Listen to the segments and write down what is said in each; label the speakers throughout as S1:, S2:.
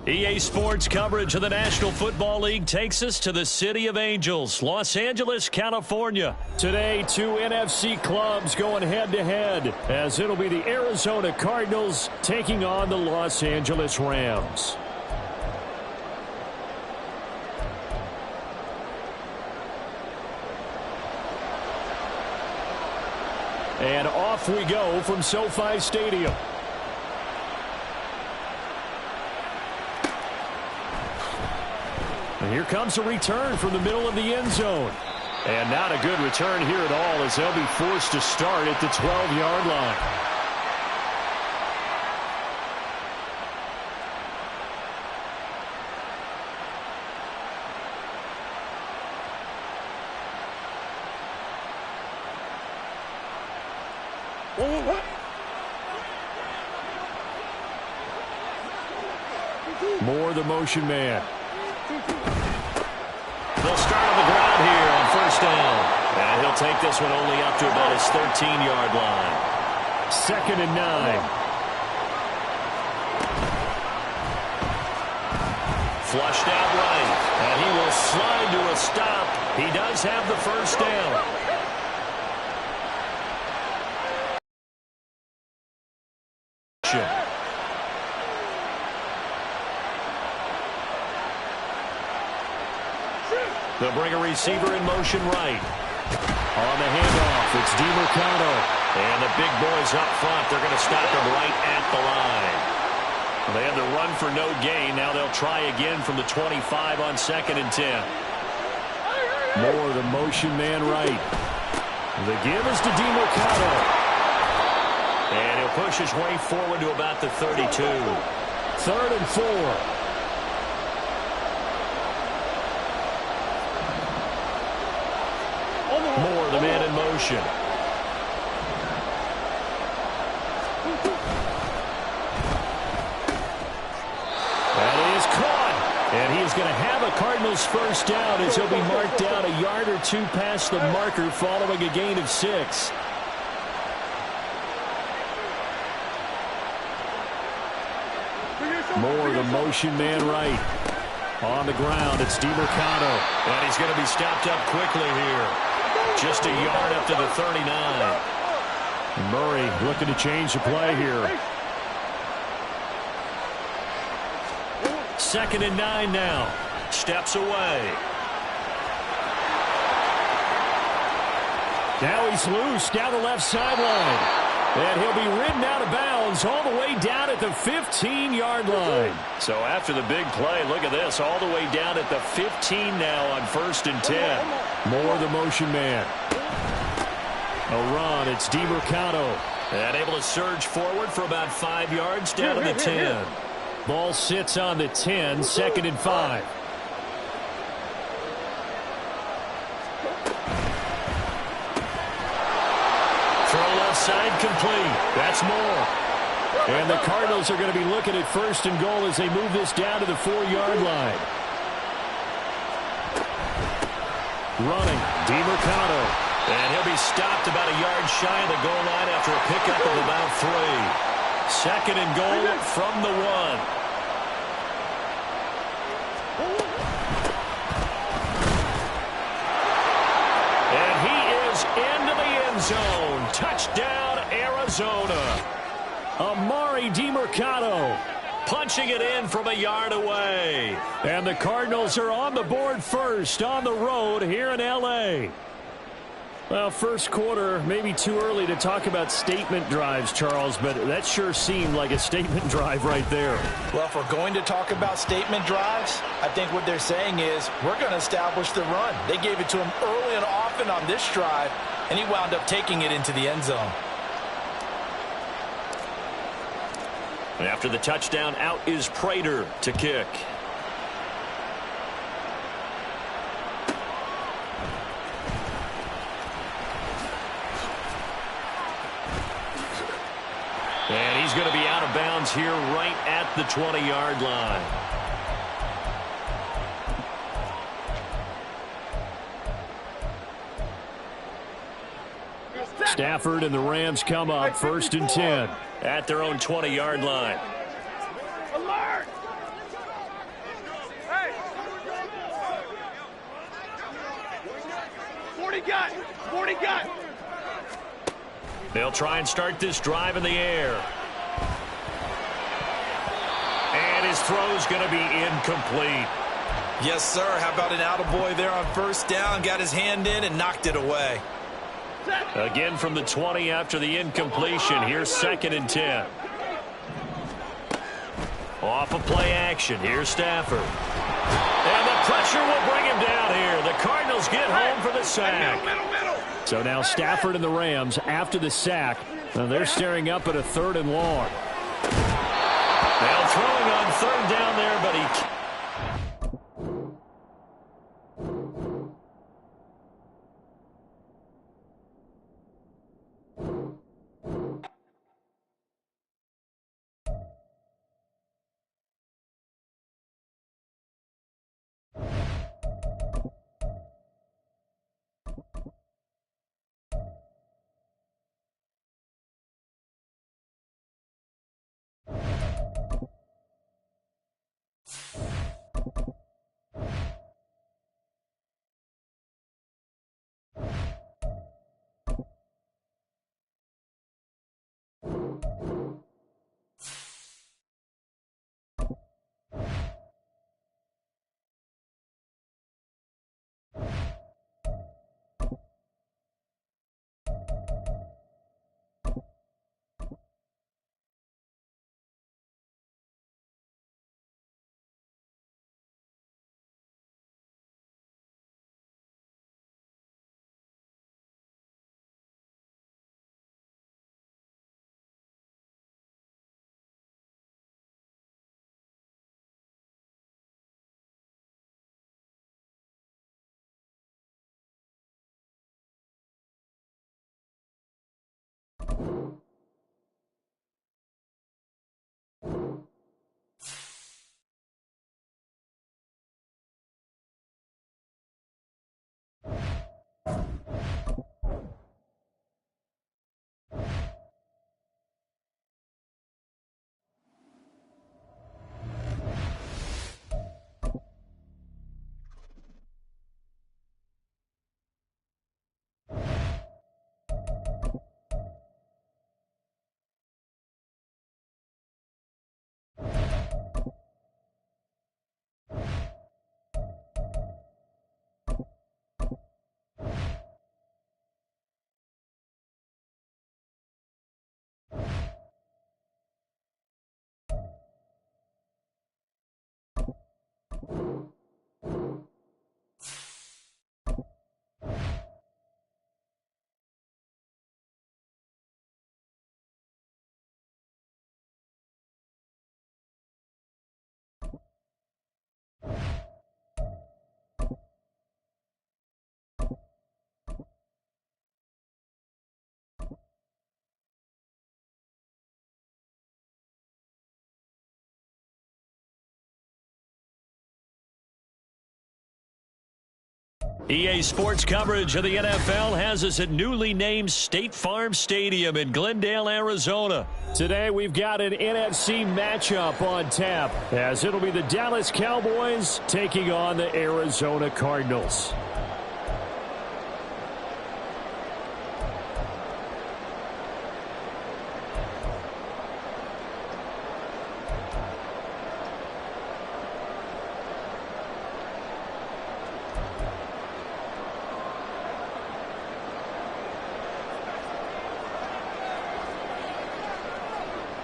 S1: EA Sports coverage of the National Football League takes us to the City of Angels, Los Angeles, California. Today, two NFC clubs going head-to-head, as it'll be the Arizona Cardinals taking on the Los Angeles Rams. And off we go from SoFi Stadium. And here comes a return from the middle of the end zone. And not a good return here at all, as they'll be forced to start at the 12-yard line. Moore, the motion man. They'll start on the ground here on first down. And he'll take this one only up to about his 13-yard line. 2nd and 9. Flushed out right. And he will slide to a stop. He does have the first down. They'll bring a receiver in motion right. On the handoff, it's DeMarcado. And the big boys up front, they're going to stop him right at the line. They had the run for no gain. Now they'll try again from the 25 on 2nd and 10. Moore, the motion man right. The give is to DeMarcado. And he'll push his way forward to about the 32. 3rd and 4. Moore, the man in motion. That is caught. And he is going to have a Cardinals first down as he'll be marked down a yard or two past the marker following a gain of 6. Moore, the motion man right. On the ground, it's DeMarcado. And he's going to be stopped up quickly here. Just a yard up to the 39. Murray looking to change the play here. 2nd and 9 now. Steps away. Now he's loose down the left sideline. And he'll be ridden out of bounds all the way down at the 15-yard line. So after the big play, look at this, all the way down at the 15 now on 1st and 10. Moore, the motion man. A run, it's DeMarcado. And able to surge forward for about 5 yards down to the 10. Ball sits on the 10, 2nd and 5. Side complete. That's Moore. And the Cardinals are going to be looking at 1st and goal as they move this down to the 4-yard line. Running, DeMarcado. And he'll be stopped about a yard shy of the goal line after a pickup of about 3. 2nd and goal from the 1. And he is into the end zone. Touchdown, Arizona. Amari DeMarcado punching it in from a yard away. And the Cardinals are on the board first on the road here in L.A. Well, first quarter, maybe too early to talk about statement drives, Charles, but that sure seemed like a statement drive right there.
S2: Well, if we're going to talk about statement drives, I think what they're saying is we're going to establish the run. They gave it to him early and often on this drive, and he wound up taking it into the end zone.
S1: And after the touchdown, out is Prater to kick. And he's going to be out of bounds here right at the 20-yard line. Stafford and the Rams come up 1st and 10 at their own 20-yard line. They'll try and start this drive in the air. And his throw's going to be incomplete.
S2: Yes, sir. How about an attaboy there on first down? Got his hand in and knocked it away.
S1: Again from the 20 after the incompletion. Here's 2nd and 10. Off of play action. Here's Stafford. And the pressure will bring him down here. The Cardinals get home for the sack. So now Stafford and the Rams after the sack. They're staring up at a 3rd and long. Now throwing on 3rd down there, but he... EA Sports coverage of the NFL has us at newly named State Farm Stadium in Glendale, Arizona. Today we've got an NFC matchup on tap, as it'll be the Dallas Cowboys taking on the Arizona Cardinals.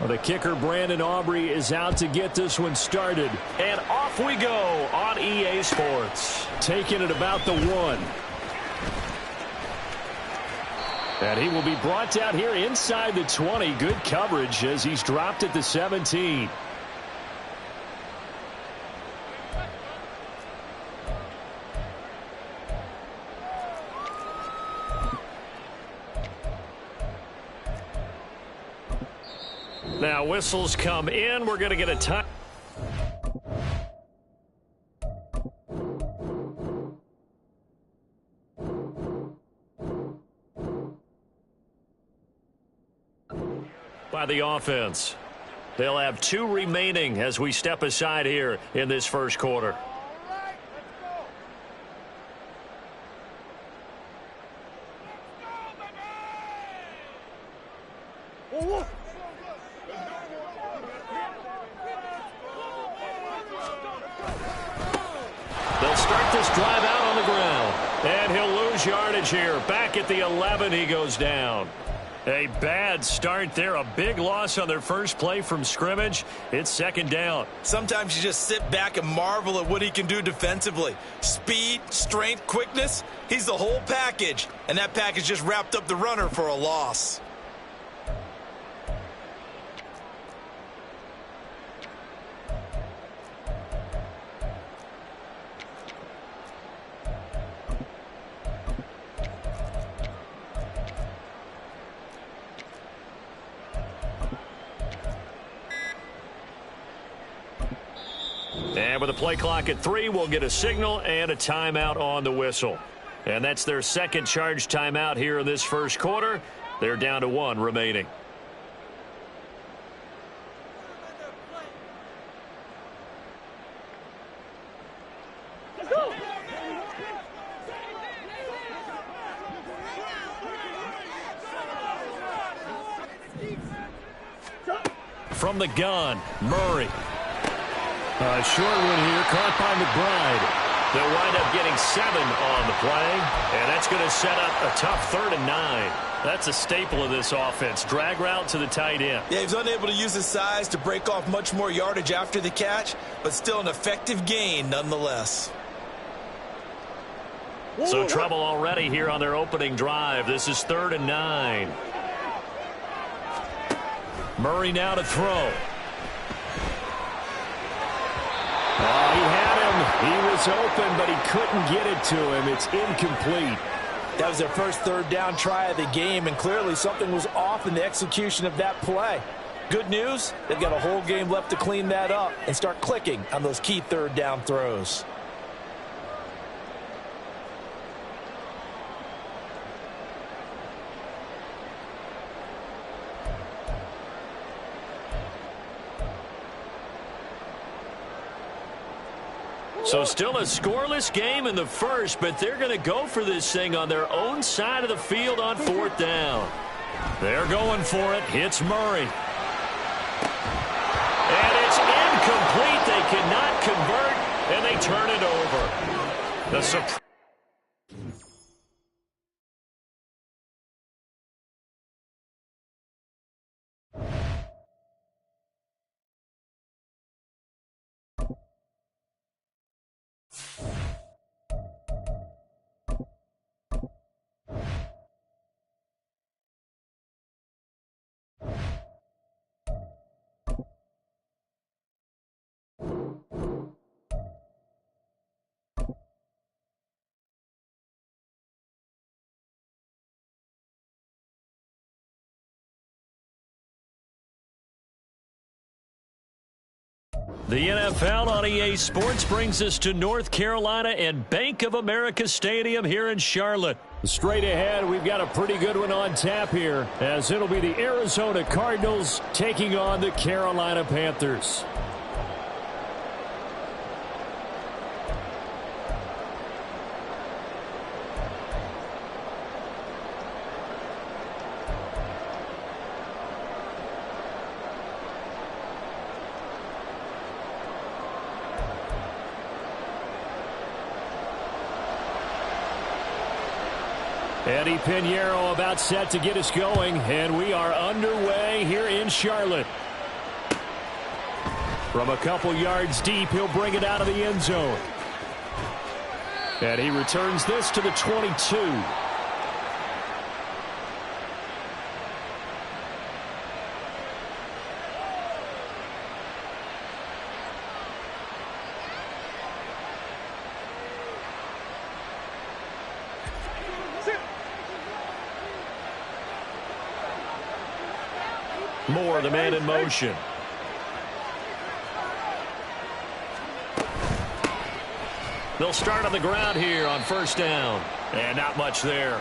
S1: The kicker, Brandon Aubrey, is out to get this one started. And off we go on EA Sports. Taking it about the 1. And he will be brought down here inside the 20. Good coverage as he's dropped at the 17. Now whistles come in. We're going to get a time. By the offense. They'll have 2 remaining as we step aside here in this first quarter.
S3: All right, let's go.
S1: They'll start this drive out on the ground. And he'll lose yardage here. Back at the 11, he goes down. A bad start there. A big loss on their first play from scrimmage. It's second down.
S2: Sometimes you just sit back and marvel at what he can do defensively. Speed, strength, quickness. He's the whole package. And that package just wrapped up the runner for a loss.
S1: And with the play clock at 3, we'll get a signal and a timeout on the whistle. And that's their second charge timeout here in this first quarter. They're down to 1 remaining. From the gun, Murray. A short one here, caught by McBride. They'll wind up getting 7 on the play, and that's going to set up a tough 3rd and 9. That's a staple of this offense. Drag route to the tight end.
S2: Yeah, he's unable to use his size to break off much more yardage after the catch, but still an effective gain nonetheless.
S1: So trouble already here on their opening drive. This is 3rd and 9. Murray now to throw. Oh, he had him. He was open, but he couldn't get it to him. It's incomplete.
S2: That was their first 3rd down try of the game, and clearly something was off in the execution of that play. Good news, they've got a whole game left to clean that up and start clicking on those key 3rd down throws.
S1: So still a scoreless game in the first, but they're going to go for this thing on their own side of the field on 4th down. They're going for it. It's Murray. And it's incomplete. They cannot convert, and they turn it over. The surprise. The NFL on EA Sports brings us to North Carolina and Bank of America Stadium here in Charlotte. Straight ahead, we've got a pretty good one on tap here, as it'll be the Arizona Cardinals taking on the Carolina Panthers. Eddie Pinheiro about set to get us going, and we are underway here in Charlotte. From a couple yards deep, he'll bring it out of the end zone. And he returns this to the 22. Moore, the man in motion. They'll start on the ground here on 1st down. And not much there.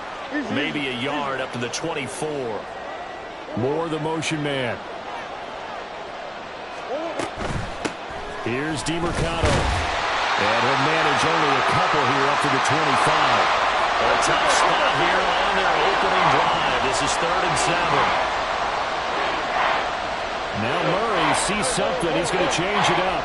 S1: Maybe a yard up to the 24. Moore, the motion man. Here's DeMercado. And he'll manage only a couple here up to the 25. A tough spot here on their opening drive. This is 3rd and 7. sees something. He's going to change it up.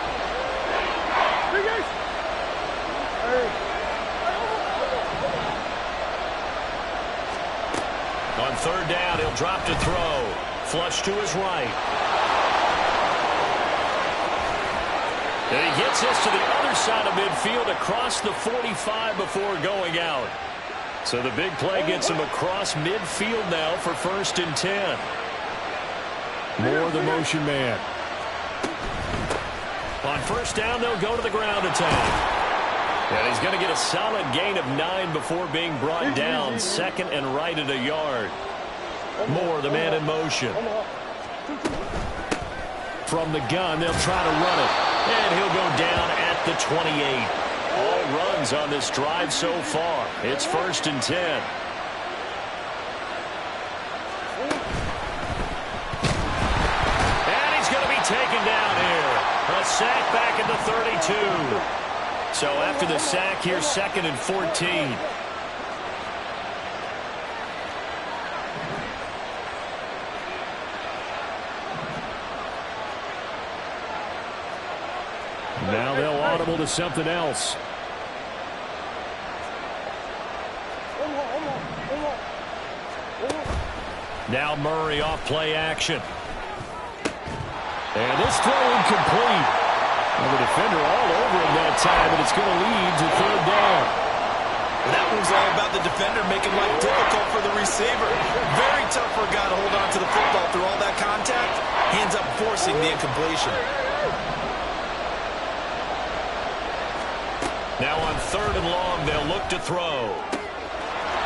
S1: On third down, he'll drop to throw. Flush to his right. And he gets this to the other side of midfield across the 45 before going out. So the big play gets him across midfield now for 1st and 10. More the motion man. On 1st down, they'll go to the ground attack. And he's going to get a solid gain of 9 before being brought down. 2nd and right at a yard. More the man in motion. From the gun, they'll try to run it. And he'll go down at the 28. All runs on this drive so far. It's 1st and 10. And he's going to be taken down here. A sack back at the 32. So after the sack here, 2nd and 14. Now they'll audible to something else. Now Murray off play action. And this throw incomplete. Well, the defender all over him that time, and it's going to lead to 3rd down.
S2: That one's all about the defender making life difficult for the receiver. Very tough for a guy to hold on to the football through all that contact. He ends up forcing the incompletion.
S1: Now on 3rd and long, they'll look to throw.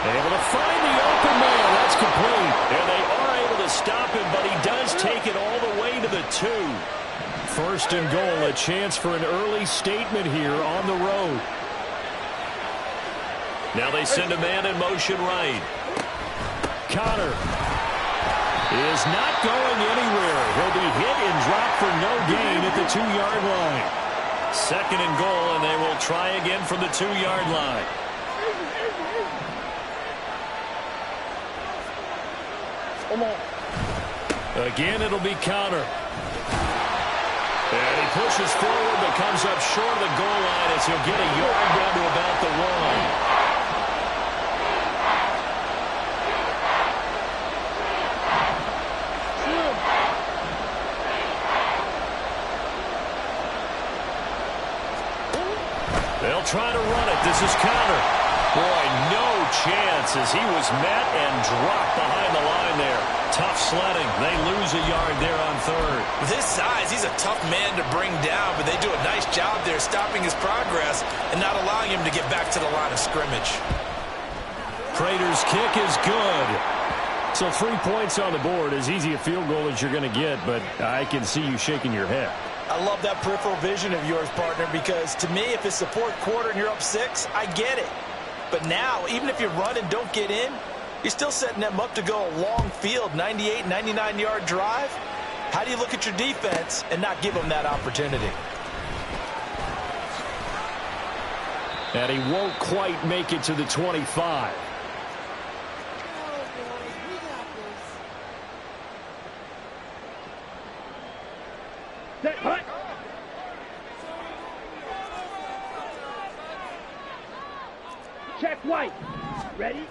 S1: Able to find the open man. That's complete. And they are able to stop him, but he does take it all the way to the 2. 1st and goal, a chance for an early statement here on the road. Now they send a man in motion right. Connor is not going anywhere. He'll be hit and dropped for no gain at the 2-yard line. 2nd and goal, and they will try again from the 2-yard line. Again, it'll be Connor. And he pushes forward, but comes up short of the goal line as he'll get a yard down to about the 1. They'll try to run it. This is Connor. Boy, no chance as he was met and dropped behind the line there. Tough sledding. They lose a yard there on 3rd.
S2: With his size, he's a tough man to bring down, but they do a nice job there stopping his progress and not allowing him to get back to the line of scrimmage.
S1: Prater's kick is good. So 3 points on the board, as easy a field goal as you're going to get, but I can see you shaking your head.
S2: I love that peripheral vision of yours, partner, because to me, if it's the 4th quarter and you're up 6, I get it. But now, even if you run and don't get in, you're still setting them up to go a long field, 98, 99-yard drive. How do you look at your defense and not give them that opportunity?
S1: And he won't quite make it to the 25.
S3: Check white. Ready?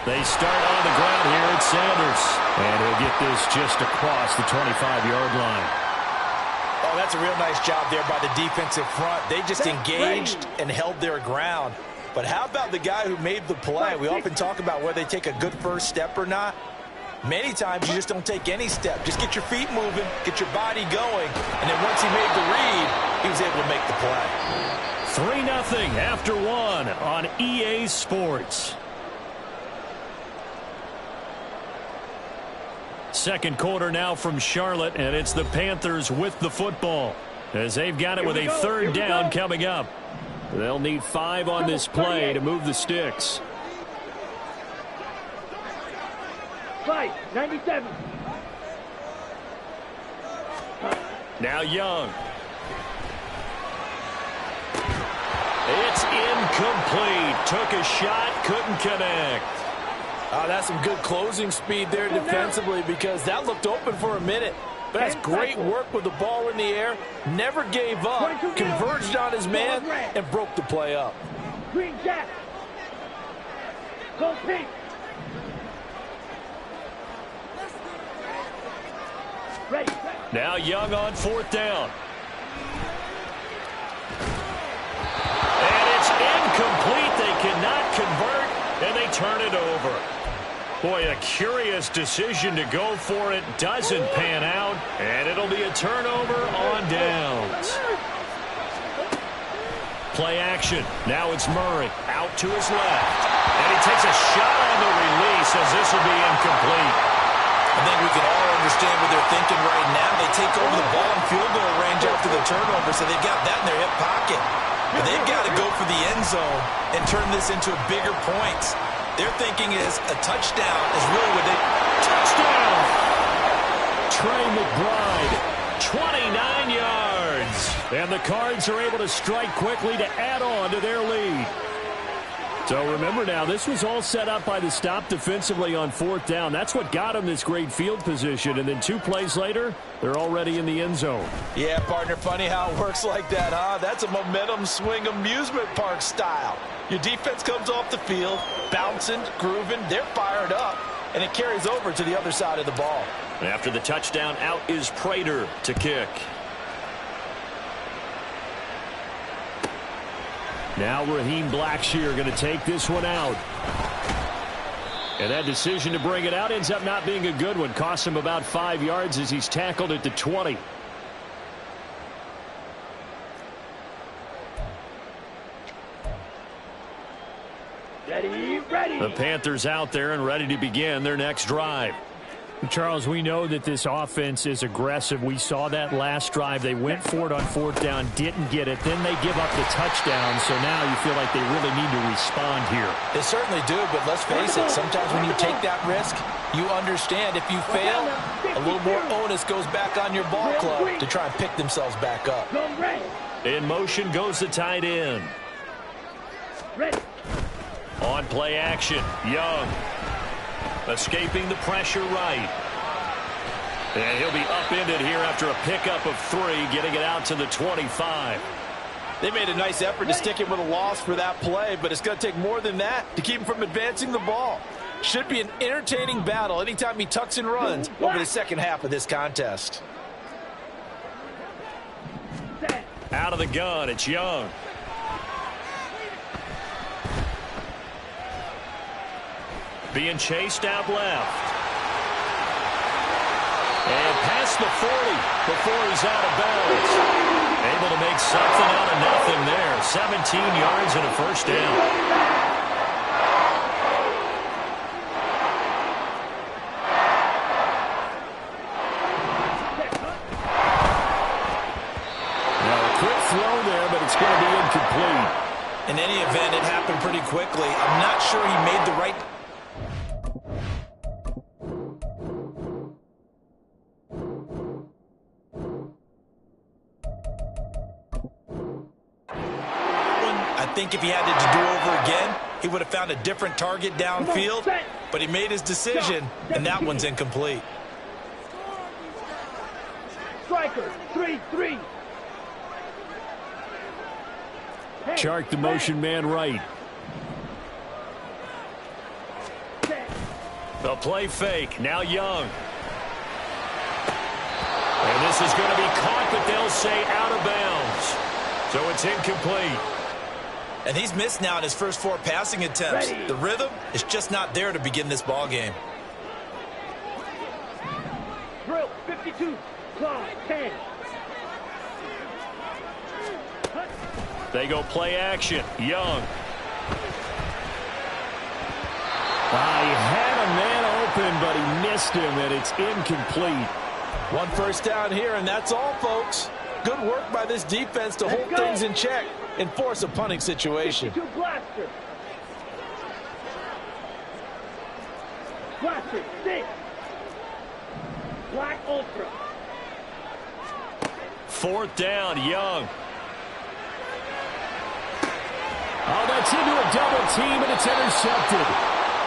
S1: They start on the ground here at Sanders. And he'll get this just across the 25-yard line.
S2: Oh, that's a real nice job there by the defensive front. They just engaged and held their ground. But how about the guy who made the play? We often talk about whether they take a good first step or not. Many times you just don't take any step. Just get your feet moving, get your body going, and then once he made the read, he was able to make the play.
S1: 3-0 after 1 on EA Sports. Second quarter now from Charlotte, and it's the Panthers with the football as they've got it with a 3rd down coming up. They'll need 5 on this play to move the sticks.
S3: 97.
S1: Now Young. It's incomplete. Took a shot, couldn't connect.
S2: That's some good closing speed there defensively because that looked open for a minute. That's great work with the ball in the air. Never gave up, converged on his man, and broke the play up.
S3: Green jack. Go pink. Ready.
S1: Now Young on 4th down. And it's incomplete. They cannot convert, and they turn it over. Boy, a curious decision to go for it. Doesn't pan out, and it'll be a turnover on downs. Play action. Now it's Murray out to his left. And he takes a shot on the release as this will be incomplete.
S2: I think we can all understand what they're thinking right now. They take over the ball in field goal range after the turnover, so they've got that in their hip pocket. But they've got to go for the end zone and turn this into bigger points. Their thinking is a touchdown is really what they...
S1: Touchdown! Trey McBride, 29 yards. And the Cards are able to strike quickly to add on to their lead. So remember now, this was all set up by the stop defensively on 4th down. That's what got them this great field position. And then 2 plays later, they're already in the end zone.
S2: Yeah, partner, funny how it works like that, huh? That's a momentum swing amusement park style. Your defense comes off the field, bouncing, grooving, they're fired up, and it carries over to the other side of the ball.
S1: After the touchdown, out is Prater to kick. Now Raheem Blackshear going to take this one out. And that decision to bring it out ends up not being a good one. Costs him about 5 yards as he's tackled at the 20.
S3: Ready.
S1: The Panthers out there and ready to begin their next drive.
S4: Charles, we know that this offense is aggressive. We saw that last drive. They went for it on 4th down, didn't get it. Then they give up the touchdown. So now you feel like they really need to respond here.
S2: They certainly do, but let's face it, sometimes when you take that risk, you understand if you fail, a little more onus goes back on your ball club to try and pick themselves back up.
S1: In motion goes the tight end.
S3: Ready.
S1: On play action, Young. Escaping the pressure right. And he'll be upended here after a pickup of 3, getting it out to the 25.
S2: They made a nice effort to stick it with a loss for that play, but it's going to take more than that to keep him from advancing the ball. Should be an entertaining battle anytime he tucks and runs over the second half of this contest.
S1: Out of the gun, it's Young. Being chased out left. And past the 40 before he's out of bounds. Able to make something out of nothing there. 17 yards and a first down. Now a quick throw there, but it's going to be incomplete.
S2: In any event, it happened pretty quickly. I'm not sure he made the right... I think if he had to do over again, he would have found a different target downfield, but he made his decision, and that one's incomplete.
S3: Striker, 3-3.
S1: Chark the motion man right. The play fake. Now Young. And this is going to be caught, but they'll say out of bounds. So it's incomplete.
S2: And he's missed now in his first 4 passing attempts.
S3: Ready.
S2: The rhythm is just not there to begin this ball game.
S3: Drill, 52. Claw, 10.
S1: They go play action. Young.
S4: He had a man open, but he missed him, and it's incomplete.
S2: 1 first down here, and that's all, folks. Good work by this defense to hold things in check and force a punting situation.
S3: 52 blaster. Blaster, 6. Black Ultra.
S1: 4th down, Young.
S4: Oh, that's into a double team, and it's intercepted.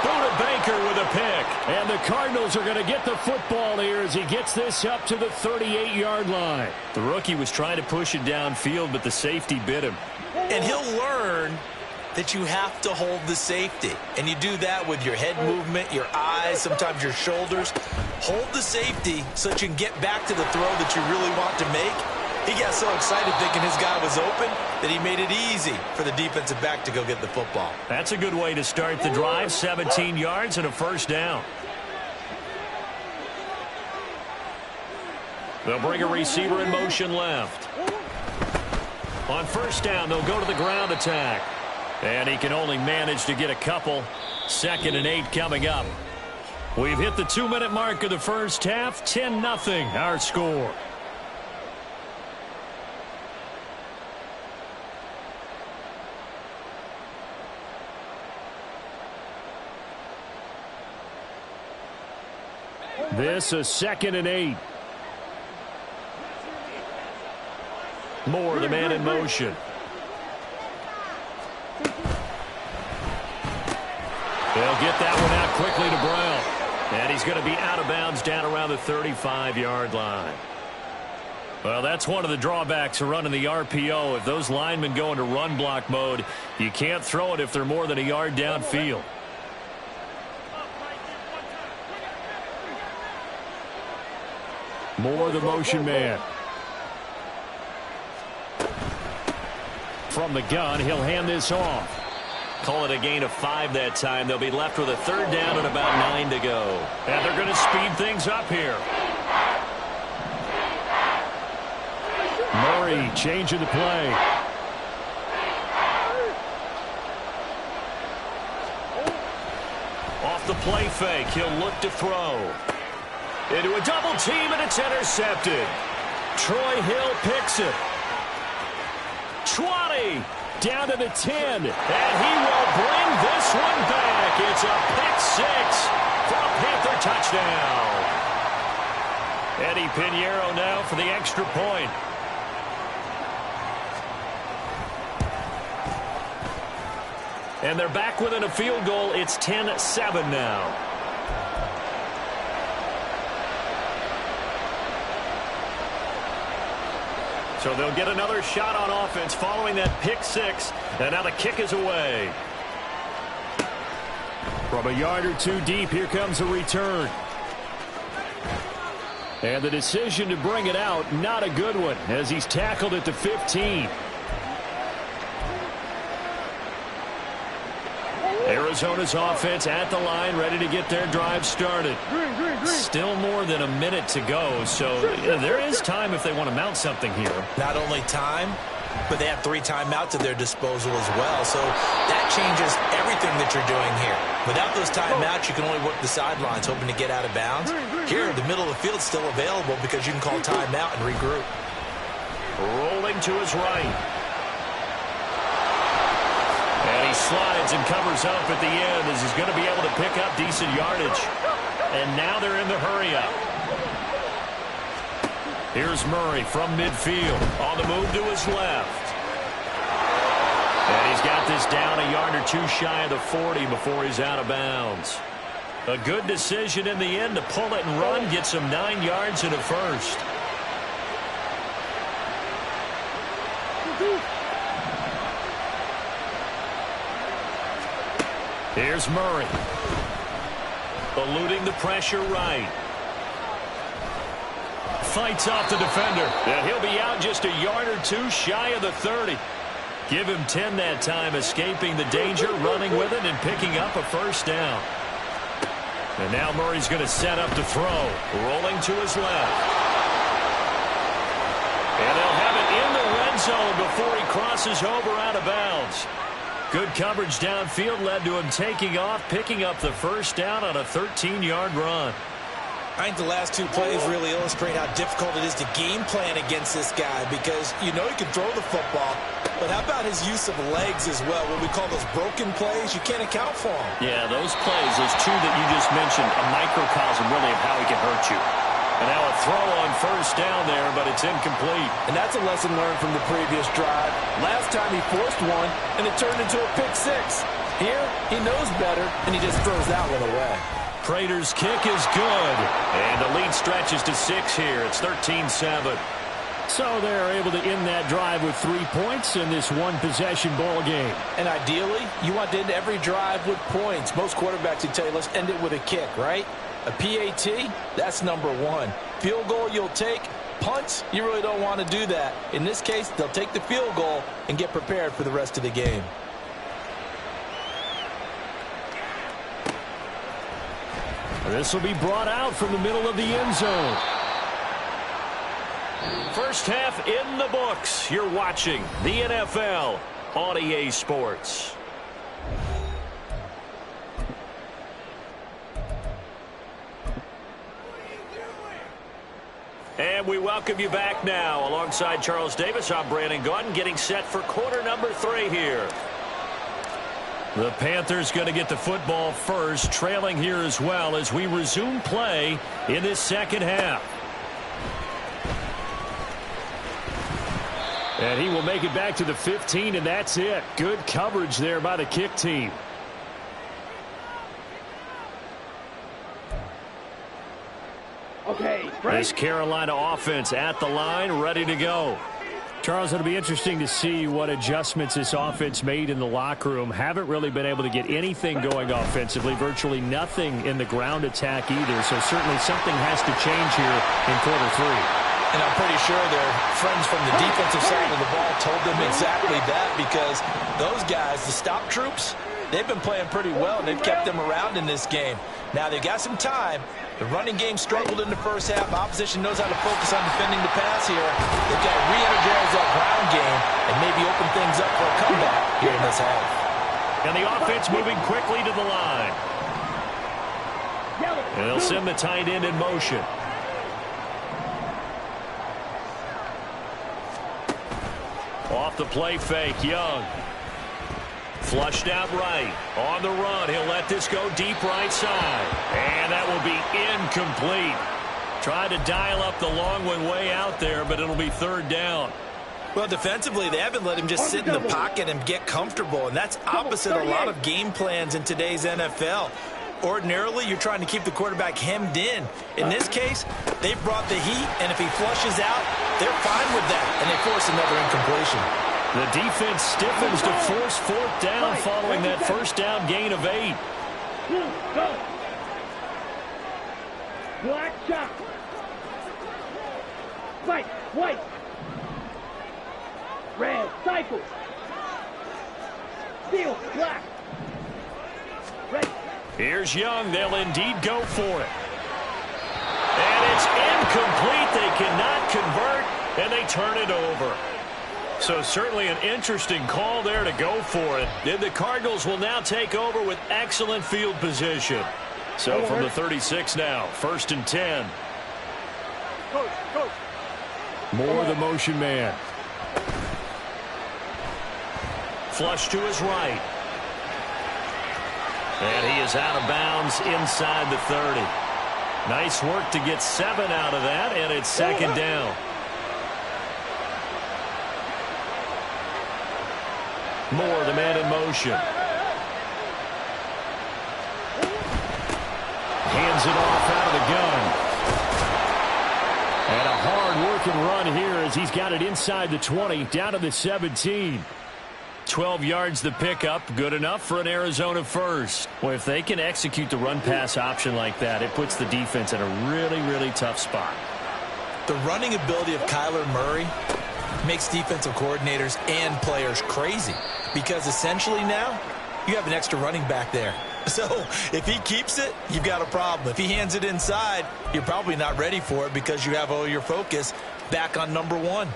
S1: Buda Baker with a pick.
S4: And the Cardinals are going to get the football here as he gets this up to the 38-yard line.
S1: The rookie was trying to push it downfield, but the safety bit him.
S2: And he'll learn that you have to hold the safety. And you do that with your head movement, your eyes, sometimes your shoulders. Hold the safety so that you can get back to the throw that you really want to make. He got so excited thinking his guy was open that he made it easy for the defensive back to go get the football.
S1: That's a good way to start the drive. 17 yards and a first down. They'll bring a receiver in motion left. On first down, they'll go to the ground attack. And he can only manage to get a couple. 2nd and 8 coming up. We've hit the 2-minute mark of the first half. 10-0 our score.
S4: This is 2nd and 8.
S1: Moore, the man in motion. They'll get that one out quickly to Brown. And he's going to be out of bounds down around the 35-yard line. Well, that's one of the drawbacks of running the RPO. If those linemen go into run block mode, you can't throw it if they're more than a yard downfield.
S4: Moore, the motion man. From the gun, he'll hand this off.
S1: Call it a gain of 5 that time. They'll be left with a 3rd down and about 9 to go. And they're going to speed things up here.
S4: Murray changing the play.
S1: Off the play fake, he'll look to throw. Into a double team, and it's intercepted. Troy Hill picks it. 20, down to the 10, and he will bring this one back. It's a pick 6 for a Panther touchdown. Eddie Pinheiro now for the extra point. And they're back within a field goal. It's 10-7 now. So they'll get another shot on offense following that pick 6. And now the kick is away.
S4: From a yard or 2 deep, here comes a return. And the decision to bring it out, not a good one, as he's tackled at the 15. Arizona's offense at the line, ready to get their drive started. Still more than a minute to go, so there is time if they want to mount something here.
S2: Not only time, but they have 3 timeouts at their disposal as well, so that changes everything that you're doing here. Without those timeouts, you can only work the sidelines, hoping to get out of bounds. Here, the middle of the field's still available because you can call timeout and regroup.
S1: Rolling to his right. And he slides and covers up at the end as he's going to be able to pick up decent yardage. And now they're in the hurry-up. Here's Murray from midfield on the move to his left. And he's got this down a yard or 2 shy of the 40 before he's out of bounds. A good decision in the end to pull it and run, get some 9 yards and a first. Here's Murray. Eluding the pressure right. Fights off the defender. And he'll be out just a yard or 2 shy of the 30. Give him 10 that time, escaping the danger, running with it, and picking up a first down. And now Murray's going to set up to throw. Rolling to his left. And they'll have it in the red zone before he crosses over out of bounds. Good coverage downfield led to him taking off, picking up the first down on a 13-yard run.
S2: I think the last 2 plays really illustrate how difficult it is to game plan against this guy because you know he can throw the football, but how about his use of legs as well? What we call those broken plays, you can't account for them.
S1: Yeah, those plays, those 2 that you just mentioned, a microcosm really of how he can hurt you. And now a throw on first down there, but it's incomplete.
S2: And that's a lesson learned from the previous drive. Last time he forced one, and it turned into a pick 6. Here, he knows better, and he just throws that one away.
S1: Prater's kick is good. And the lead stretches to 6 here. It's 13-7.
S4: So they're able to end that drive with 3 points in this one-possession ball game.
S2: And ideally, you want to end every drive with points. Most quarterbacks would tell you, let's end it with a kick, right? A PAT, that's number 1. Field goal you'll take. Punts, you really don't want to do that. In this case, they'll take the field goal and get prepared for the rest of the game.
S4: This will be brought out from the middle of the end zone.
S1: First half in the books. You're watching the NFL on EA Sports. And we welcome you back now. Alongside Charles Davis, I'm Brandon Gaudin, getting set for quarter number 3 here. The Panthers going to get the football first, trailing here as well as we resume play in this second half.
S4: And he will make it back to the 15, and that's it. Good coverage there by the kick team.
S3: Okay,
S4: This Carolina offense at the line, ready to go. Charles, it'll be interesting to see what adjustments this offense made in the locker room. Haven't really been able to get anything going offensively, virtually nothing in the ground attack either. So certainly something has to change here in quarter 3.
S2: And I'm pretty sure their friends from the defensive side of the ball told them exactly that, because those guys, the stop troops, they've been playing pretty well, and they've kept them around in this game. Now, they've got some time. The running game struggled in the first half. Opposition knows how to focus on defending the pass here. They've got to re-energize that ground game and maybe open things up for a comeback here in this half.
S1: And the offense moving quickly to the line. And they'll send the tight end in motion. Off the play fake, Young. Flushed out right. On the run, he'll let this go deep right side. And that will be incomplete. Tried to dial up the long one way out there, but it'll be third down.
S2: Well, defensively, they haven't let him just sit in the pocket and get comfortable, and that's opposite a lot of game plans in today's NFL. Ordinarily, you're trying to keep the quarterback hemmed in. In this case, they've brought the heat, and if he flushes out, they're fine with that, and they force another incompletion.
S1: The defense stiffens to force 4th down following that first down gain of 8.
S3: Go. Black shot. White, white. Red, cycle. Steel, black. Red.
S1: Here's Young. They'll indeed go for it. And it's incomplete. They cannot convert, and they turn it over. So certainly an interesting call there to go for it. And the Cardinals will now take over with excellent field position. So from the 36 now, 1st and 10.
S4: More the motion man.
S1: Flush to his right. And he is out of bounds inside the 30. Nice work to get 7 out of that, and it's second down. Moore, the man in motion. Hands it off out of the gun. And a hard-working run here as he's got it inside the 20, down to the 17. 12 yards the pickup, good enough for an Arizona first. Well, if they can execute the run-pass option like that, it puts the defense in a really, really tough spot.
S2: The running ability of Kyler Murray makes defensive coordinators and players crazy, because essentially now you have an extra running back there. So if he keeps it, you've got a problem. If he hands it inside, you're probably not ready for it because you have all your focus back on number 1.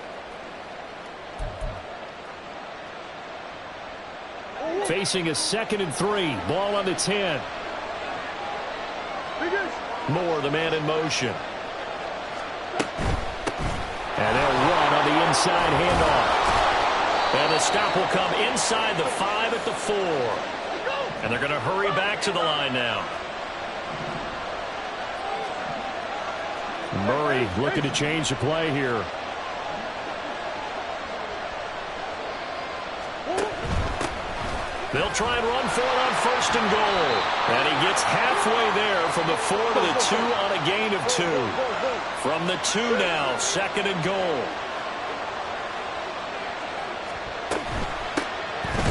S4: Facing a 2nd and 3. Ball on the 10.
S1: Moore, the man in motion.
S4: And they'll run on the inside handoff.
S1: And the stop will come inside the 5 at the 4. And they're going to hurry back to the line now.
S4: Murray looking to change the play here.
S1: They'll try and run for it on 1st and goal. And he gets halfway there from the 4 to the 2 on a gain of 2. From the 2 now, 2nd and goal.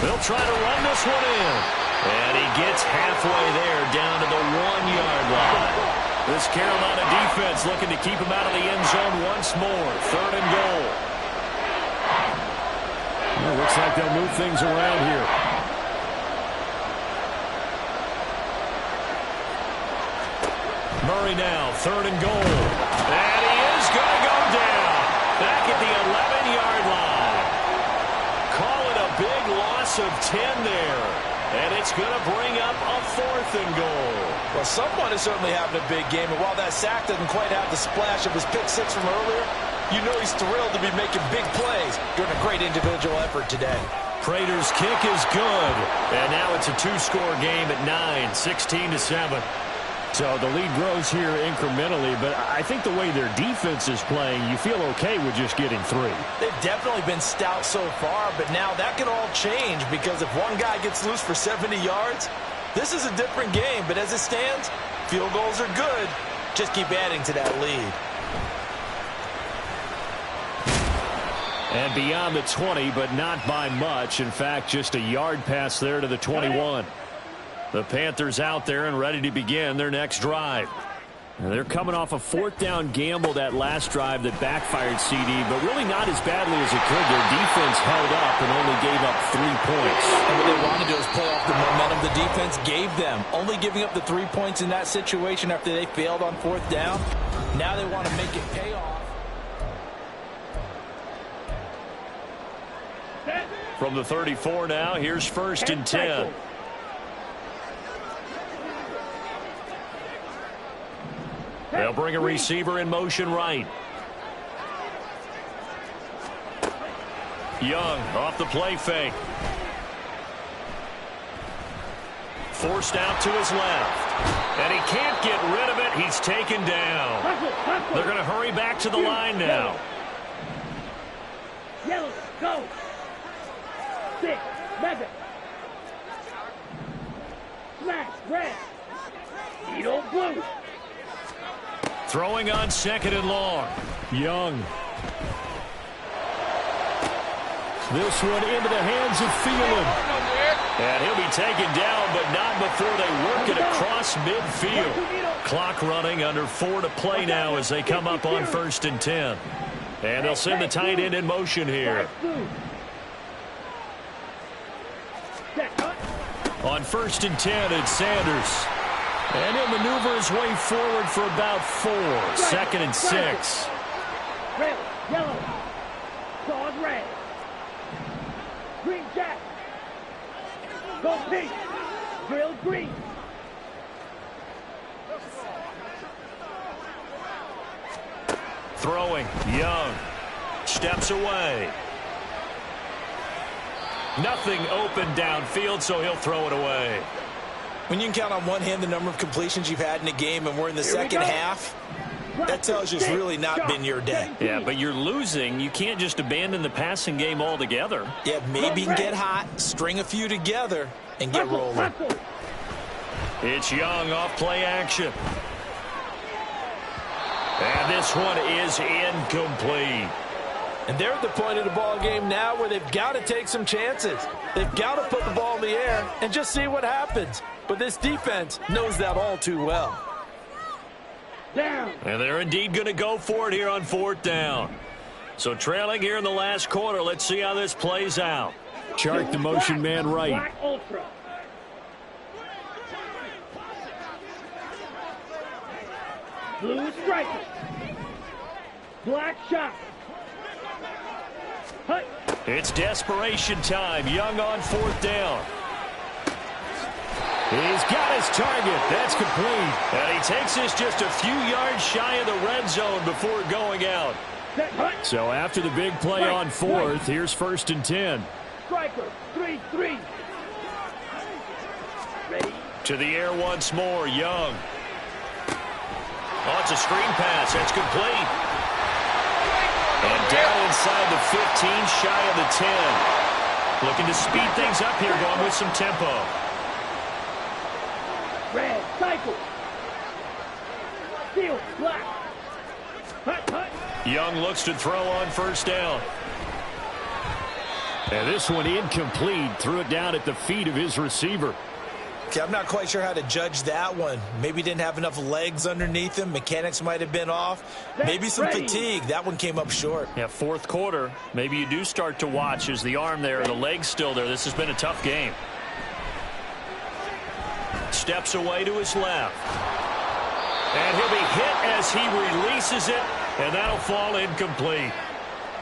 S1: They'll try to run this one in. And he gets halfway there down to the 1-yard line. This Carolina defense looking to keep him out of the end zone once more. 3rd and goal.
S4: Well, looks like they'll move things around here.
S1: Murray now, 3rd and goal. And he is going to go down. Back at the 11-yard line. Call it a big loss of 10 there. And it's going to bring up a 4th and goal.
S2: Well, someone is certainly having a big game. And while that sack doesn't quite have the splash of his pick 6 from earlier, you know he's thrilled to be making big plays during a great individual effort today.
S1: Prater's kick is good. And now it's a 2-score game at 9, 16-7.
S4: So the lead grows here incrementally, but I think the way their defense is playing, you feel okay with just getting 3.
S2: They've definitely been stout so far, but now that can all change because if one guy gets loose for 70 yards, this is a different game. But as it stands, field goals are good. Just keep adding to that lead.
S4: And beyond the 20, but not by much. In fact, just a yard pass there to the 21. The Panthers out there and ready to begin their next drive. And they're coming off a 4th down gamble that last drive that backfired, CD, but really not as badly as it could. Their defense held up and only gave up 3 points.
S2: And what they want to do is play off the momentum the defense gave them. Only giving up the 3 points in that situation after they failed on 4th down. Now they want to make it pay off.
S1: From the 34 now, here's 1st and 10. They'll bring a receiver in motion right. Young off the play fake. Forced out to his left. And he can't get rid of it. He's taken down. They're going to hurry back to the line now.
S3: Yellow, go. 6, 11. Smash, red. Eagle, blue.
S1: Throwing on 2nd and long.
S4: Young. This one into the hands of Thielen.
S1: And he'll be taken down, but not before they work it across midfield. Clock running, under 4 to play now as they come up on 1st and 10. And they'll send the tight end in motion here. On 1st and 10, it's Sanders. And he'll maneuver his way forward for about 4. 2nd and 6.
S3: Red, yellow. Dog red. Green jack. Go pink. Grill green.
S1: Throwing. Young. Steps away. Nothing open downfield, so he'll throw it away.
S2: When you can count on one hand the number of completions you've had in a game and we're in the second half, that tells you it's really not been your day.
S1: Yeah, but you're losing. You can't just abandon the passing game altogether.
S2: Yeah, maybe you can get hot, string a few together, and get rolling.
S1: It's Young off play action. And this one is incomplete.
S2: And they're at the point of the ball game now where they've got to take some chances. They've got to put the ball in the air and just see what happens. But this defense knows that all too well.
S3: Down.
S1: And they're indeed going to go for it here on 4th down. So trailing here in the last quarter. Let's see how this plays out.
S4: Chart the motion man right.
S3: Black ultra. Blue striker. Black shot. Hut.
S1: It's desperation time. Young on 4th down.
S4: He's got his target. That's complete.
S1: And he takes this just a few yards shy of the red zone before going out.
S4: So after the big play on 4th, here's 1st and 10.
S3: Striker, 3-3. Ready?
S1: To the air once more, Young. Oh, it's a screen pass. That's complete. And down inside the 15, shy of the 10. Looking to speed things up here, going with some tempo.
S3: Red, cycle. Steel, black. Hut, hut.
S1: Young looks to throw on first down.
S4: And this one incomplete. Threw it down at the feet of his receiver.
S2: Okay, I'm not quite sure how to judge that one. Maybe didn't have enough legs underneath him. Mechanics might have been off. Maybe some fatigue. That one came up short.
S1: Yeah, fourth quarter. Maybe you do start to watch as the arm there, the leg's still there. This has been a tough game. Steps away to his left. And he'll be hit as he releases it, and that'll fall incomplete.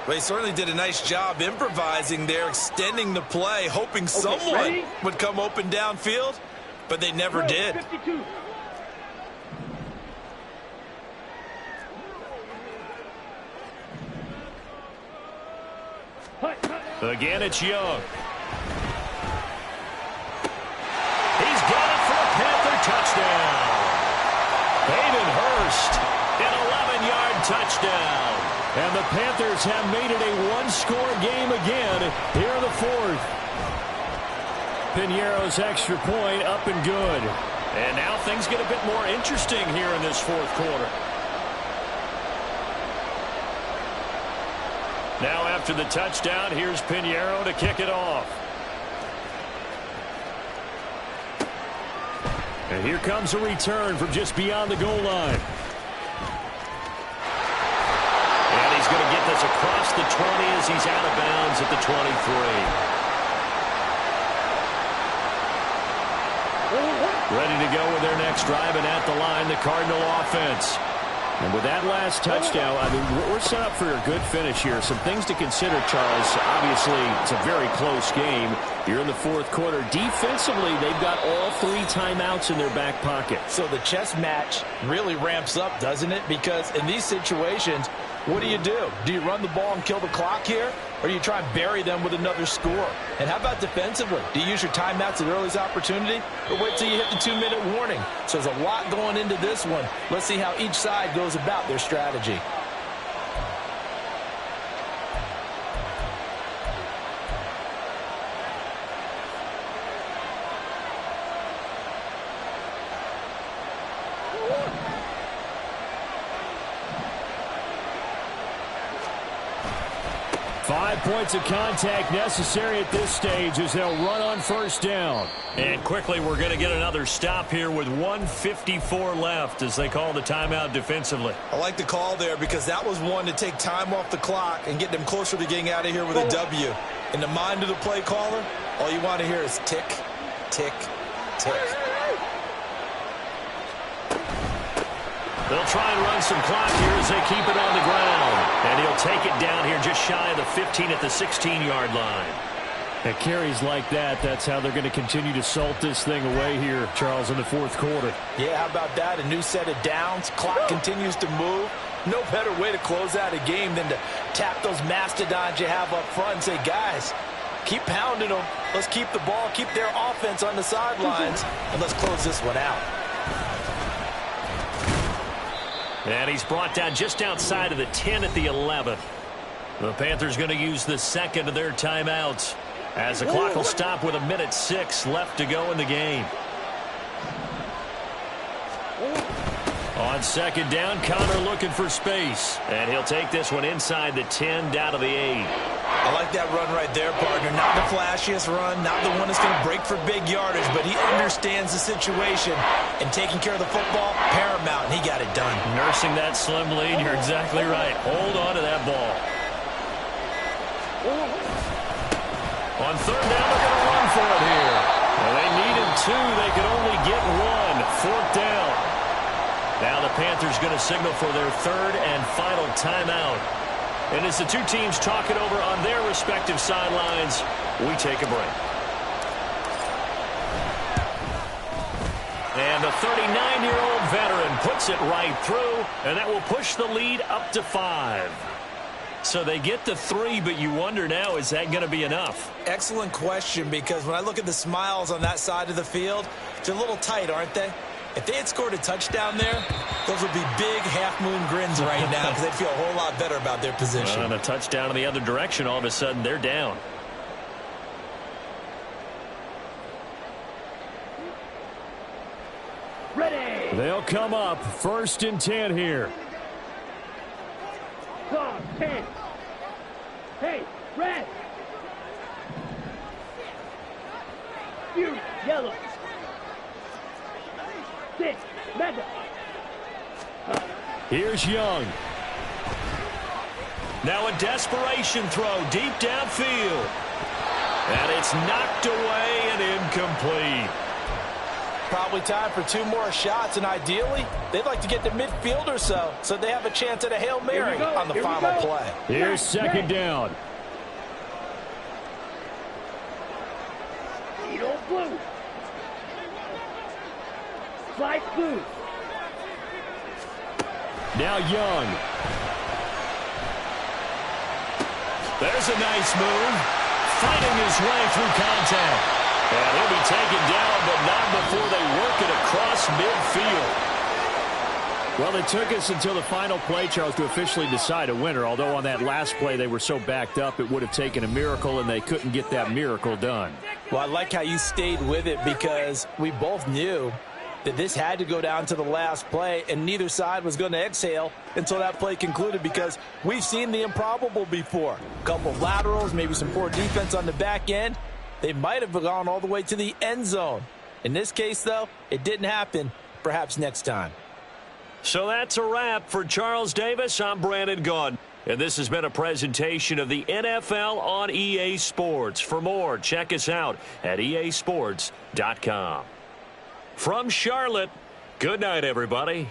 S2: Well, he certainly did a nice job improvising there, extending the play, hoping someone would come open downfield, but they never did.
S3: 52. Hut, hut.
S1: Again, it's Young. He's got it for a Panther touchdown. Hayden Hurst, an 11-yard touchdown.
S4: And the Panthers have made it a one-score game again here in the fourth. Piñeiro's extra point up and good.
S1: And now things get a bit more interesting here in this fourth quarter. Now after the touchdown, here's Piñeiro to kick it off.
S4: And here comes a return from just beyond the goal line.
S1: And he's going to get this across the 20 as he's out of bounds at the 23. Ready to go with their next drive, and at the line, the Cardinal offense.
S4: And with that last touchdown, I mean, we're set up for a good finish here. Some things to consider, Charles. Obviously, it's a very close game. You're in the fourth quarter. Defensively, they've got all 3 timeouts in their back pocket.
S2: So the chess match really ramps up, doesn't it? Because in these situations, what do? Do you run the ball and kill the clock here? Or do you try and bury them with another score? And how about defensively? Do you use your timeouts at earliest opportunity? Or wait till you hit the 2-minute warning? So there's a lot going into this one. Let's see how each side goes about their strategy.
S4: Five points of contact necessary at this stage as they'll run on first down.
S1: And quickly, we're going to get another stop here with 1:54 left as they call the timeout defensively.
S2: I like the call there because that was one to take time off the clock and get them closer to getting out of here with a W. In the mind of the play caller, all you want to hear is tick, tick, tick.
S1: They'll try and run some clock here as they keep it on the ground. And he'll take it down here just shy of the 15 at the 16-yard line.
S4: At carries like that, that's how they're going to continue to salt this thing away here, Charles, in the fourth quarter.
S2: Yeah, how about that? A new set of downs. Clock continues to move. No better way to close out a game than to tap those mastodons you have up front and say, guys, keep pounding them. Let's keep the ball, keep their offense on the sidelines, and let's close this one out.
S1: And he's brought down just outside of the 10 at the 11. The Panthers going to use the second of their timeouts as the clock will stop with 1:06 left to go in the game. On second down, Connor looking for space. And he'll take this one inside the 10 down to the 8.
S2: I like that run right there, partner. Not the flashiest run, not the one that's going to break for big yardage, but he understands the situation, and taking care of the football, paramount, and he got it done.
S1: Nursing that slim lead, you're exactly right. Hold on to that ball. On third down, they're going to run for it here. Well, they needed 2. They could only get 1. Fourth down. Now the Panthers going to signal for their third and final timeout. And as the two teams talk it over on their respective sidelines, we take a break. And the 39-year-old veteran puts it right through, and that will push the lead up to 5. So they get to 3, but you wonder now, is that going to be enough?
S2: Excellent question, because when I look at the smiles on that side of the field, they're a little tight, aren't they? If they had scored a touchdown there, those would be big half-moon grins right now because they'd feel a whole lot better about their position.
S1: And a touchdown in the other direction, all of a sudden, they're down.
S4: come up. 1st and 10 here.
S3: Come, 10. Hey, red. You, yellow. 6, Madden.
S4: Here's Young.
S1: Now a desperation throw deep downfield. And it's knocked away and incomplete.
S2: Probably time for 2 more shots, and ideally, they'd like to get to midfield or so they have a chance at a Hail Mary on the final play.
S4: Here's 2nd down.
S3: Edo blue. Slide blue.
S4: Now Young.
S1: There's a nice move. Fighting his way through contact. And he'll be taken down, but not before they work it across midfield.
S4: Well, it took us until the final play, Charles, to officially decide a winner. Although on that last play they were so backed up, it would have taken a miracle, and they couldn't get that miracle done.
S2: Well, I like how you stayed with it because we both knew that this had to go down to the last play, and neither side was going to exhale until that play concluded because we've seen the improbable before. A couple of laterals, maybe some poor defense on the back end. They might have gone all the way to the end zone. In this case, though, it didn't happen. Perhaps next time.
S1: So that's a wrap for Charles Davis. I'm Brandon Gaudin. And this has been a presentation of the NFL on EA Sports. For more, check us out at easports.com. From Charlotte, good night, everybody.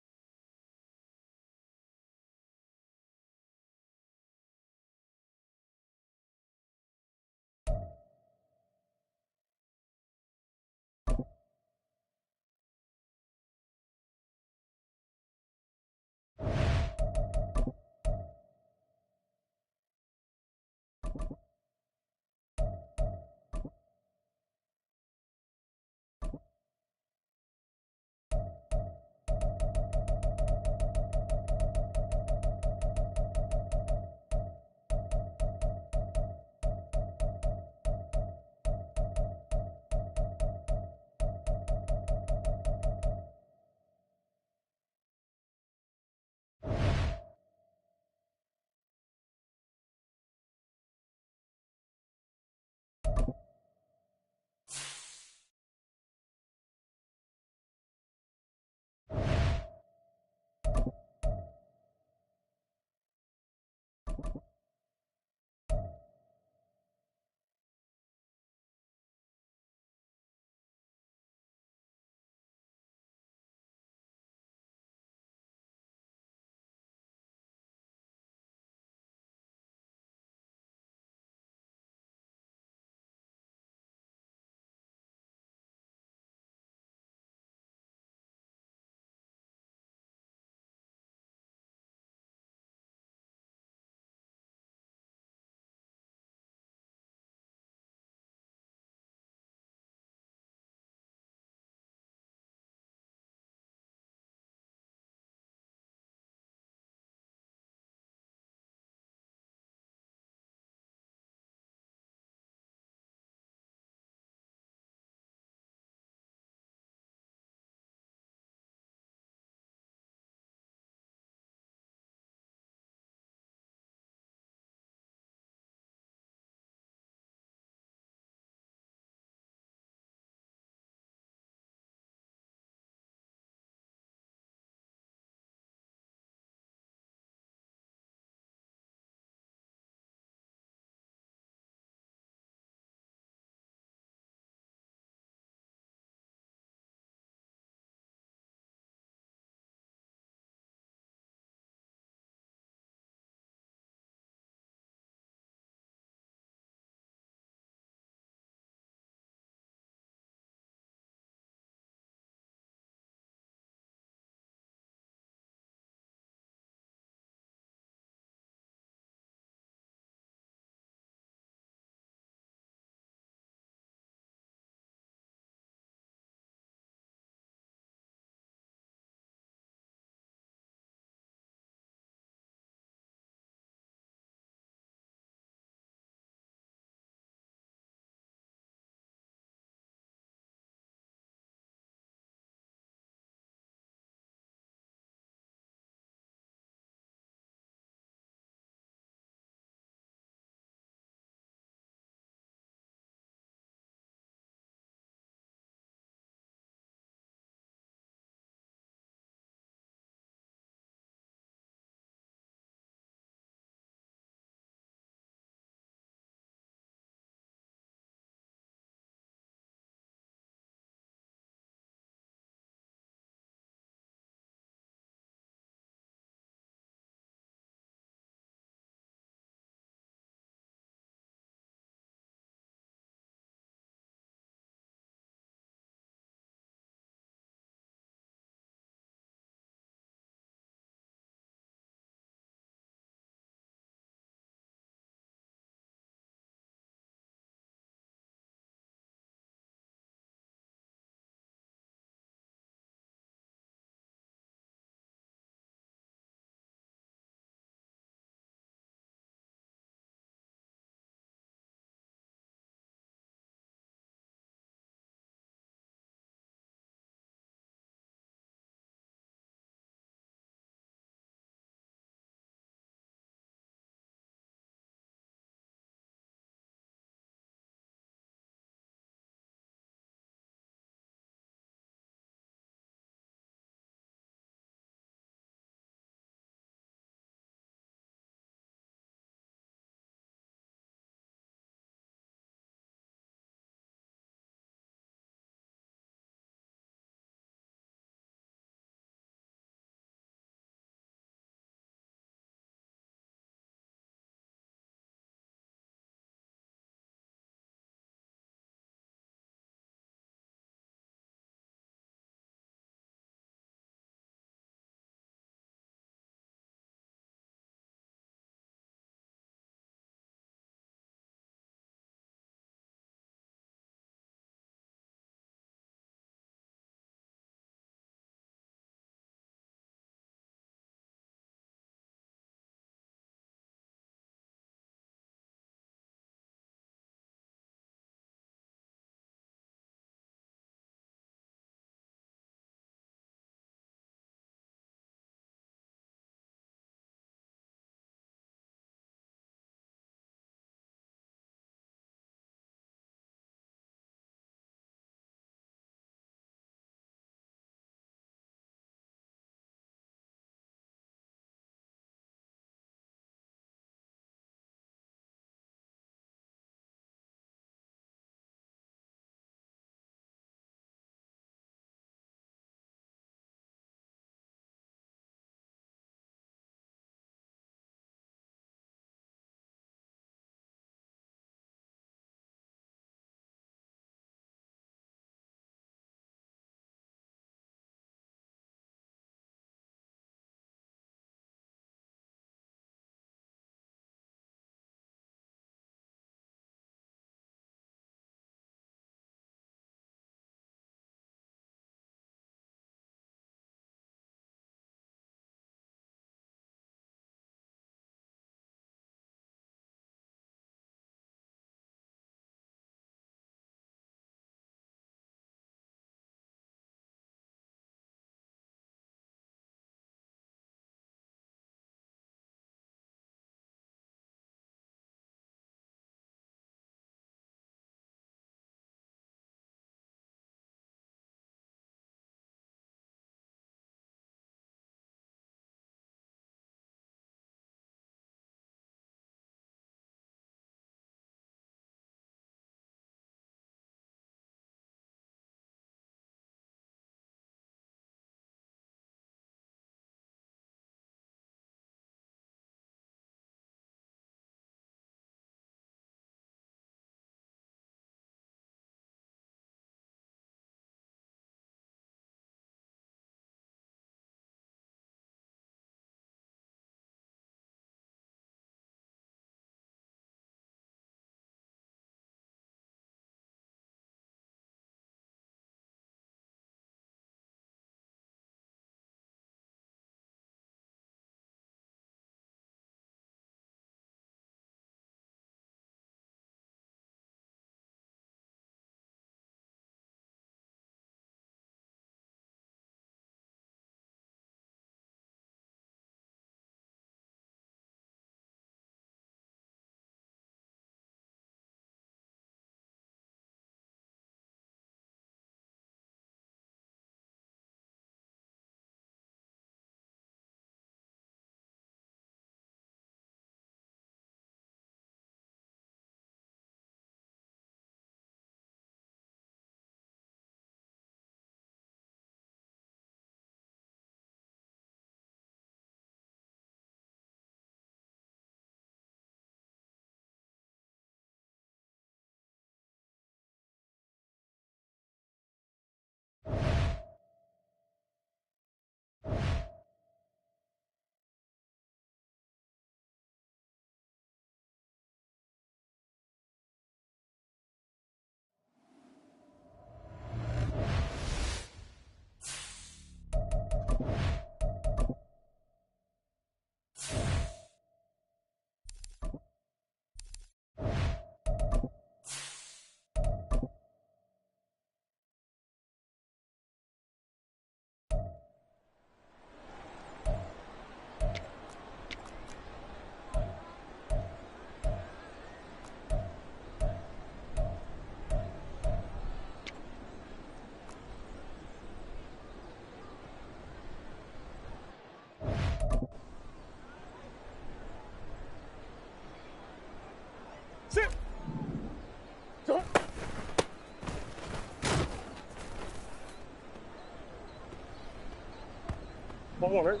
S5: One more, right?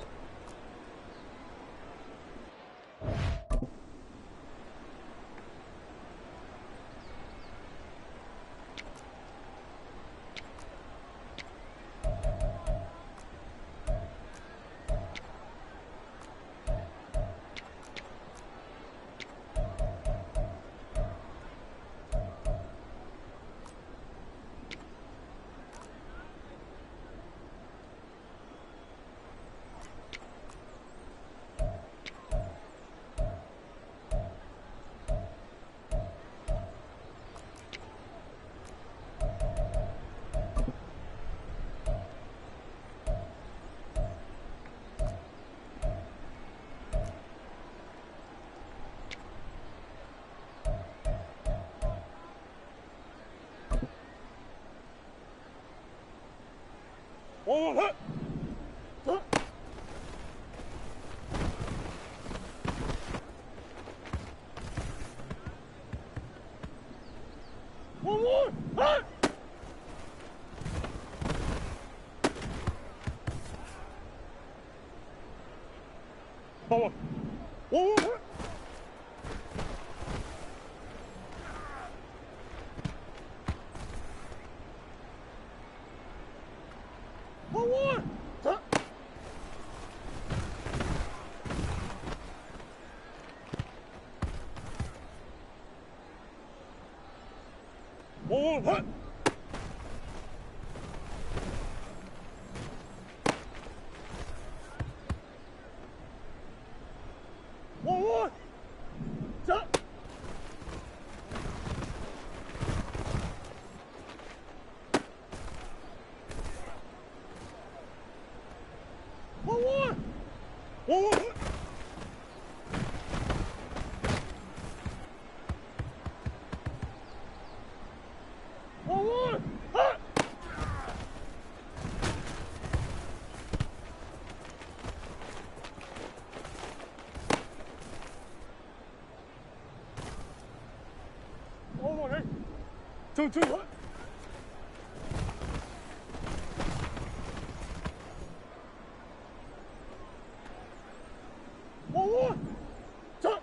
S5: One more, huh? One more, huh? One more. One more, huh? One more, huh? One more, huh? One more, huh? One more. One more. One more. Ah! One more, right? Two, what? One more. Two.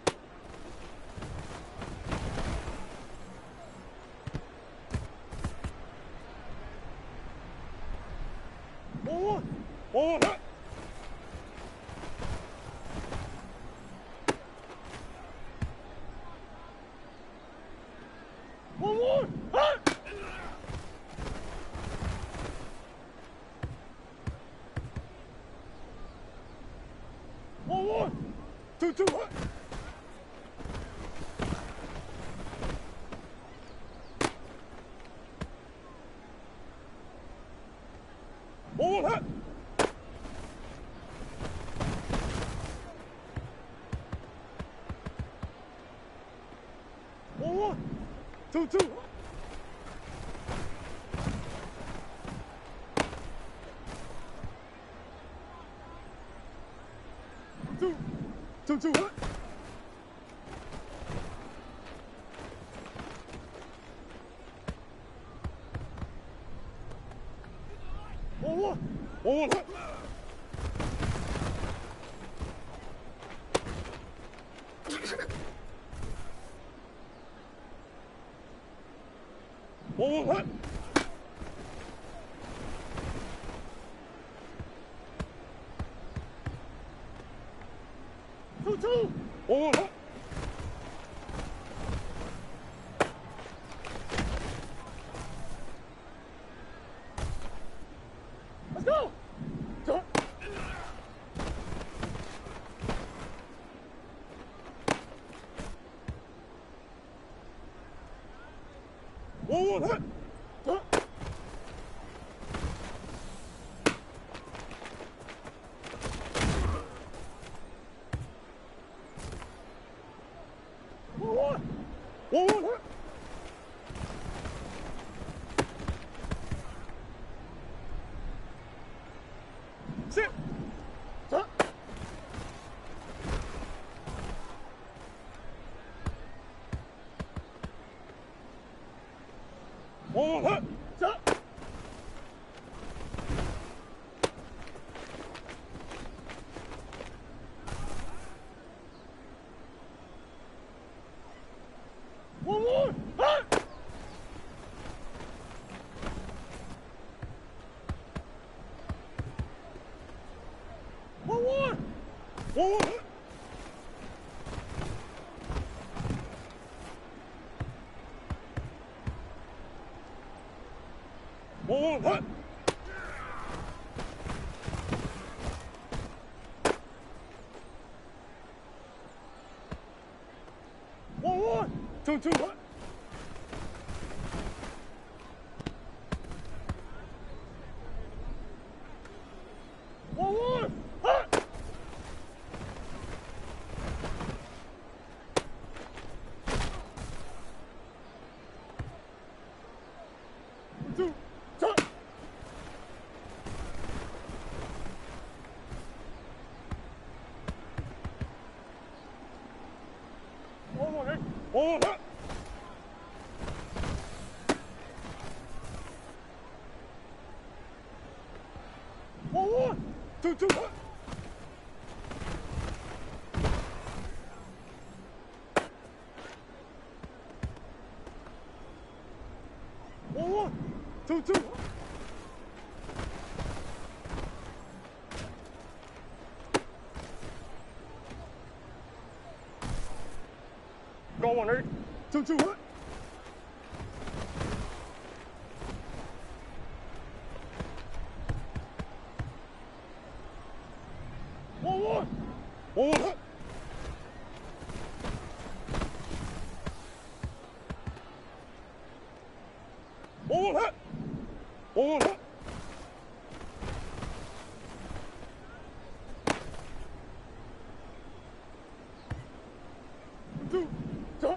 S5: One more. One more. One more. Ah! One more. Two, what? One more, huh? One more. Two, huh? Two, what? One more. One more, huh? One more, huh? Two. One more, huh? Let's go. Two. One more, huh? Two. One more. One more, huh? Sit. Two. One more, huh? Two. 1, 1. One, hut. 1, 1. 2, 2, hut. 1, 1. Hut. 2, 2. 1, 1, 1, hut. 1, 1. 2, 2, hut. 1, 1. 2, 2. 1, 8. 2, 2, hut. 1, 1. 1, hut. 1, hut. 1, hut. 2, 2.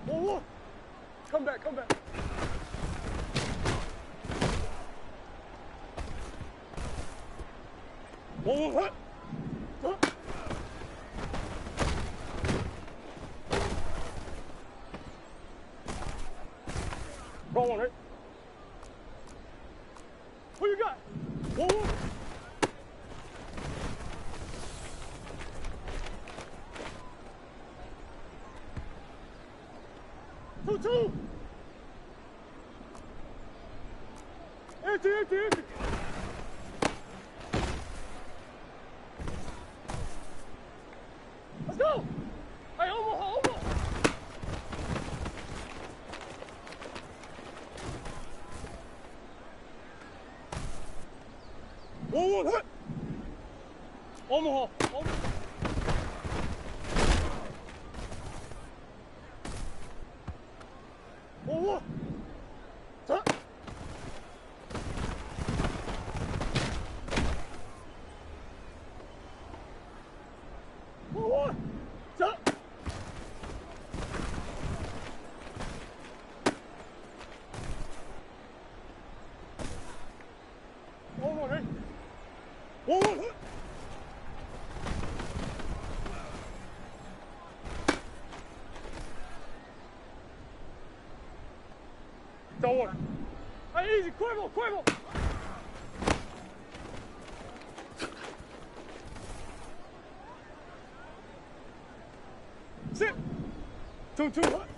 S5: 1, 1. Come back, come back. 1, 1, hut. Hut. 1, 1, 8. What you got? 1, 1. 2, 2. Empty, empty, empty. Let's go. Hey, almost. 1, 1, hut. Omaha. 1, 1. Hut. 1, 1. Hut. 1, 1, 8. 1, 1, hut. 1. Hey, easy, Cuervo, Cuervo. Sit. 2, 2, hut.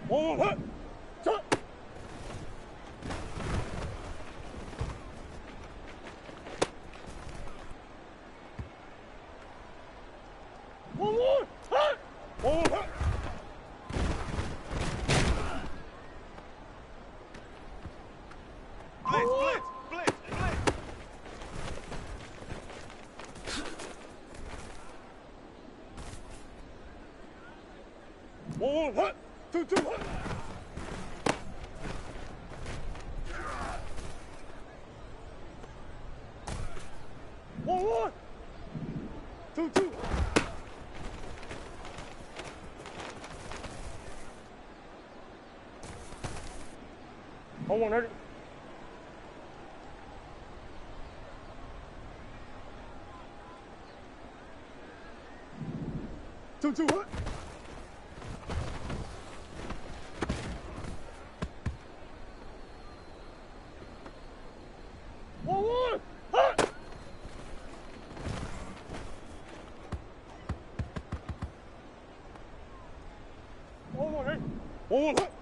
S5: 1, 1, hut. Shut. 1, 1, hut. 1, 1, hut. 1, 1, hut. 2, 2, hut. 1, 1. 2, 2. 1, 1, 8. 2, 2, hut. 1, 1, hut. Forward.